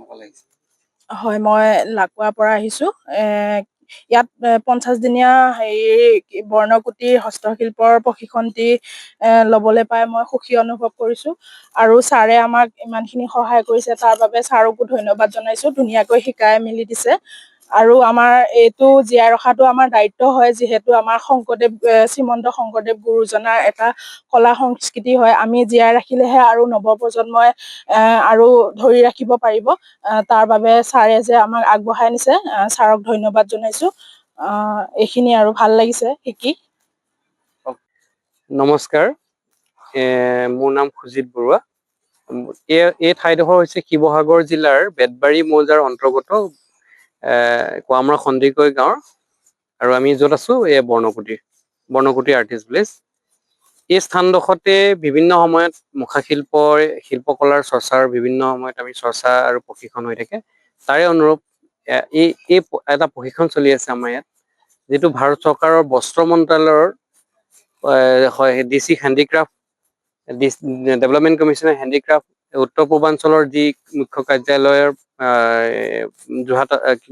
কেনেকুৱা লাগিছে? হয়, মই লাকুৱাৰ পৰা আহিছোঁ। ইয়াত 50 দিনীয়া বৰ্ণকুটিৰ হস্তশিল্পৰ প্ৰশিক্ষণটি ল'বলৈ পাই মই সুখী অনুভৱ কৰিছোঁ। আৰু ছাৰে আমাক ইমানখিনি সহায় কৰিছে, তাৰ বাবে ছাৰকো ধন্যবাদ জনাইছোঁ। ধুনীয়াকৈ শিকাই মেলি দিছে। আৰু আমাৰ এইটো জীয়াই ৰখাটো আমাৰ দায়িত্ব হয়, যিহেতু আমাৰ শ্ৰীমন্ত শংকৰদেৱ গুৰুজনাৰ এটা কলা সংস্কৃতি হয়। আমি জীয়াই ৰাখিলেহে আৰু নৱপ্ৰজন্মই আৰু ধৰি ৰাখিব পাৰিব। তাৰ বাবে ছাৰে যে আমাক আগবঢ়াই নিছে, ছাৰক ধন্যবাদ জনাইছোঁ। এইখিনি আৰু ভাল লাগিছে শিকি। নমস্কাৰ, মোৰ নাম সুজিত বৰুৱা। এই ঠাইডোখৰ হৈছে শিৱসাগৰ জিলাৰ বেতবাৰী মৌজাৰ অন্তৰ্গত কোৱামৰা সন্দিকৈ গাঁৱৰ, আৰু আমি য'ত আছো এই বৰ্ণকুটি আৰ্টিষ্ট ভিলেজ। এই স্থানডোখৰতে বিভিন্ন সময়ত মুখা শিল্পকলাৰ চৰ্চাৰ বিভিন্ন সময়ত আমি চৰ্চা আৰু প্ৰশিক্ষণ হৈ থাকে। তাৰে অনুৰূপ এই এটা প্ৰশিক্ষণ চলি আছে আমাৰ ইয়াত, যিটো ভাৰত চৰকাৰৰ বস্ত্ৰ মন্ত্ৰালয়ৰ হয় DC হেণ্ডিক্ৰাফ্ট ডেভেলপমেণ্ট কমিশ্যনৰ হেণ্ডিক্ৰাফ্ট উত্তৰ পূৰ্বাঞ্চলৰ যি মুখ্য কাৰ্যালয়ৰ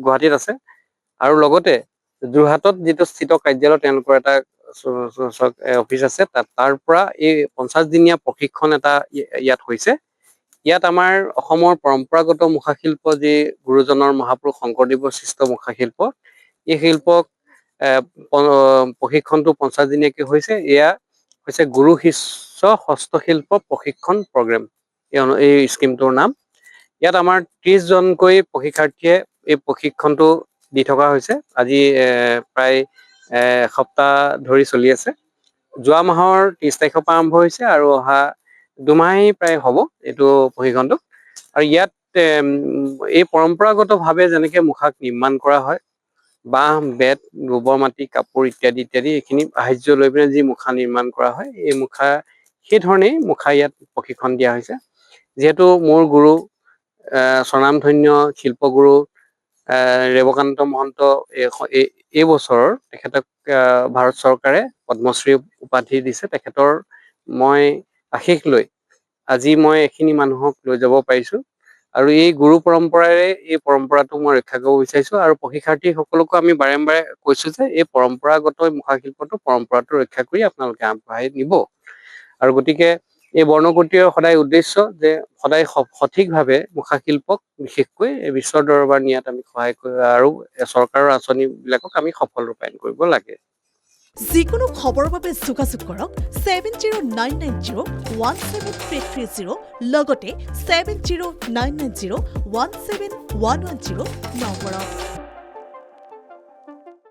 গুৱাহাটীত আছে, আৰু লগতে যোৰহাটত যিটো স্থিত কাৰ্যালয় তেওঁলোকৰ এটা অফিচ আছে, তাৰ পৰা এই 50 দিনীয়া প্ৰশিক্ষণ এটা ইয়াত হৈছে। ইয়াত আমাৰ অসমৰ পৰম্পৰাগত মুখাশিল্প, যি গুৰুজনৰ মহাপুৰুষ শংকৰদেৱৰ সৃষ্ট মুখাশিল্প, এই শিল্পক প্ৰশিক্ষণটো 50 দিনীয়াকৈ হৈছে। এয়া হৈছে গুৰু শিষ্য হস্তশিল্প প্ৰশিক্ষণ প্ৰগ্ৰেম, এই স্কিমটোৰ নাম। ইয়াত আমাৰ 30 জনকৈ প্ৰশিক্ষাৰ্থীয়ে এই প্ৰশিক্ষণটো দি থকা হৈছে। আজি প্ৰায় এসপ্তাহ ধৰি চলি আছে। যোৱা মাহৰ 30 তাৰিখৰ পৰা আৰম্ভ হৈছে আৰু অহা দুমাহেই প্ৰায় হ'ব এইটো প্ৰশিক্ষণটো। আৰু ইয়াত এই পৰম্পৰাগতভাৱে যেনেকে মুখাক নিৰ্মাণ কৰা হয়, বাঁহ, বেত, গোবৰ মাটি, কাপোৰ ইত্যাদি এইখিনি সাহায্য লৈ পিনে যি মুখা নিৰ্মাণ কৰা হয়, এই মুখা সেই ধৰণেই মুখা ইয়াত প্ৰশিক্ষণ দিয়া হৈছে। যিহেতু মোৰ গুৰু স্বনামধন্য শিল্পগুৰু ৰেৱকান্ত মহন্ত এই বছৰৰ তেখেতক ভাৰত চৰকাৰে পদ্মশ্ৰী উপাধি দিছে। তেখেতৰ মই আশীষ লৈ আজি মই এইখিনি মানুহক লৈ যাব পাৰিছো। আৰু এই গুৰু পৰম্পৰাৰে এই পৰম্পৰাটো মই ৰক্ষা কৰিব বিচাৰিছো। আৰু প্ৰশিক্ষাৰ্থীসকলকো আমি বাৰে কৈছো যে এই পৰম্পৰাগত মুখাশিল্পটো পৰম্পৰাটো ৰক্ষা কৰি আপোনালোকে আগবঢ়াই নিব। আৰু গতিকে এই বৰ্ণকুটীৰ সদায় উদ্দেশ্য যে সদায় সঠিকভাৱে মুখাশিল্পক বিশেষকৈ বিশ্বৰ দৰবাৰ নিয়াত আমি সহায় কৰি আৰু চৰকাৰৰ আঁচনিবিলাকক আমি সফল ৰূপায়ণ কৰিব লাগে। যিকোনো খবৰৰ বাবে যোগাযোগ কৰক 7099017330 লগতে 7099017110 নম্বৰত।